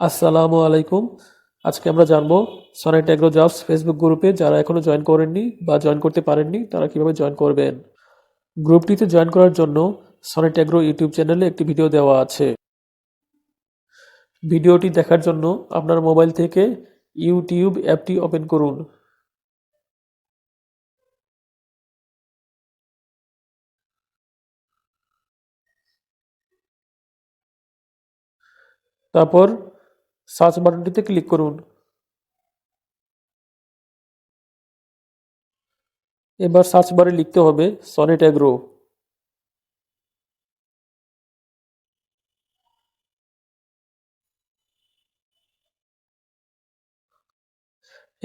আসসালামু আলাইকুম। আজকে আমরা জানবো সনেট এগ্রো জবস ফেসবুক গ্রুপে যারা এখনো জয়েন করেননি বা জয়েন করতে পারেননি তারা কিভাবে জয়েন করবেন। গ্রুপটিতে জয়েন করার জন্য সনেট এগ্রো ইউটিউব চ্যানেলে একটি ভিডিও দেওয়া আছে। ভিডিওটি দেখার জন্য আপনার মোবাইল থেকে ইউটিউব অ্যাপটি ওপেন করুন। তারপর সার্চ বাটনটিতে ক্লিক করুন। এবার সার্চ বারে লিখতে হবে সনেট এগ্রো।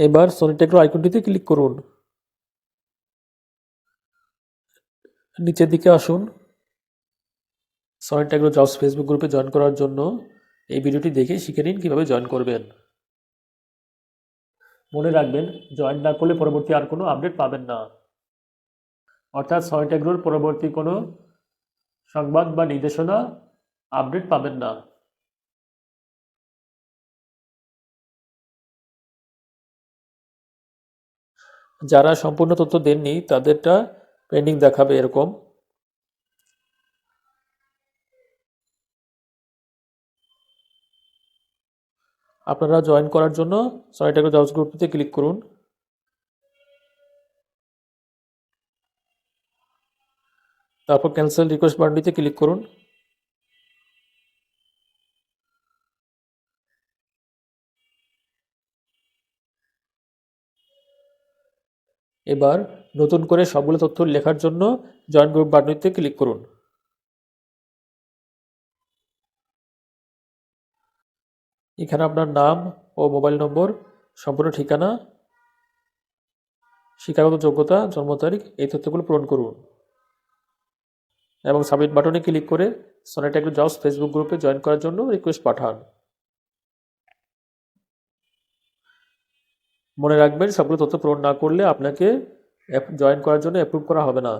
এবার সনেট এগ্রো আইকনটিতে ক্লিক করুন। নিচের দিকে আসুন। সনেট এগ্রো জবস ফেসবুক গ্রুপে জয়েন করার জন্য এই ভিডিওটি দেখে শিখে নিন কীভাবে জয়েন করবেন। মনে রাখবেন, জয়েন না করলে পরবর্তী আর কোনো আপডেট পাবেন না, অর্থাৎ সনেট এগ্রোর পরবর্তী কোনো সংবাদ বা নির্দেশনা আপডেট পাবেন না। যারা সম্পূর্ণ তথ্য দেননি তাদেরটা পেন্ডিং দেখাবে এরকম। আপনারা জয়েন করার জন্য সনেট এগ্রো জবস গ্রুপটিতে ক্লিক করুন। তারপর ক্যান্সেল রিকোয়েস্ট বাটনটিতে ক্লিক করুন। এবার নতুন করে সবগুলো তথ্য লেখার জন্য জয়েন গ্রুপ বাটনটিতে ক্লিক করুন। এখানে আপনার নাম ও মোবাইল নম্বর, সম্পূর্ণ ঠিকানা, শিক্ষাগত যোগ্যতা, জন্ম তারিখ এই তথ্যগুলো পূরণ করুন এবং সাবমিট বাটনে ক্লিক করে সনেট এগ্রো জবস ফেসবুক গ্রুপে জয়েন করার জন্য রিকোয়েস্ট পাঠান। মনে রাখবেন, সবগুলো তথ্য পূরণ না করলে আপনাকে জয়েন করার জন্য অ্যাপ্রুভ করা হবে না।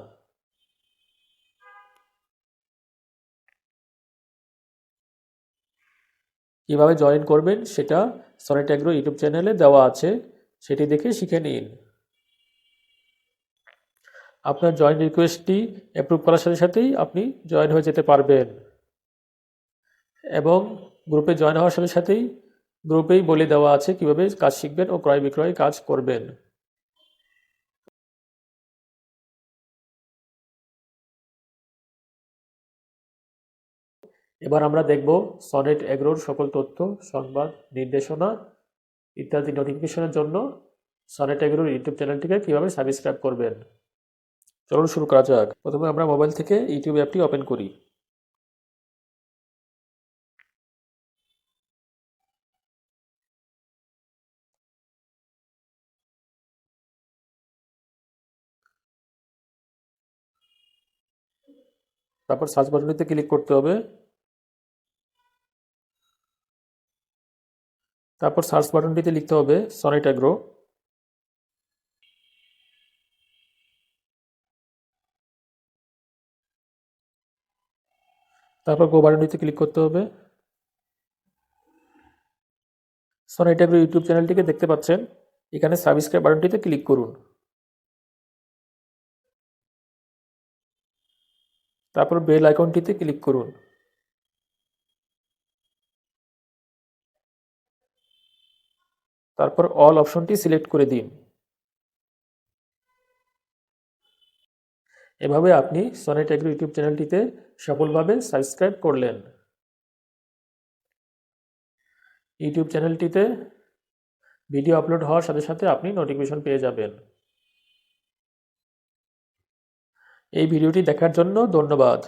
কীভাবে জয়েন করবেন সেটা সনেট এগ্রো ইউটিউব চ্যানেলে দেওয়া আছে, সেটি দেখে শিখে নিন। আপনার জয়েন রিকোয়েস্টটি অ্যাপ্রুভ করার সাথে সাথেই আপনি জয়েন হয়ে যেতে পারবেন এবং গ্রুপে জয়েন হওয়ার সাথে সাথেই গ্রুপেই বলে দেওয়া আছে কিভাবে কাজ শিখবেন ও ক্রয় বিক্রয় কাজ করবেন। এবার আমরা দেখব সনেট এগ্রোর সকল তথ্য, সংবাদ, নির্দেশনা ইত্যাদি নোটিফিকেশনের জন্য সনেট এগ্রোর ইউটিউব চ্যানেলটিকে কীভাবে সাবস্ক্রাইব করবেন। চলুন শুরু করা যাক। প্রথমে আমরা মোবাইল থেকে ইউটিউব অ্যাপটি ওপেন করি। তারপর সার্চ বাটনটিতে ক্লিক করতে হবে। তারপর সার্চ বাটনটিতে লিখতে হবে সনেট এগ্রো। তারপর গো বাটনটিতে ক্লিক করতে হবে। সনেট এগ্রো ইউটিউব চ্যানেলটিকে দেখতে পাচ্ছেন, এখানে সাবস্ক্রাইব বাটনটিতে ক্লিক করুন। তারপর বেল আইকনটিতে ক্লিক করুন। তারপর অল অপশনটি সিলেক্ট করে দিন। এভাবে আপনি সনেট এগ্রো ইউটিউব চ্যানেলটিতে সফলভাবে সাবস্ক্রাইব করলেন। ইউটিউব চ্যানেলটিতে ভিডিও আপলোড হওয়ার সাথে সাথে আপনি নোটিফিকেশন পেয়ে যাবেন। এই ভিডিওটি দেখার জন্য ধন্যবাদ।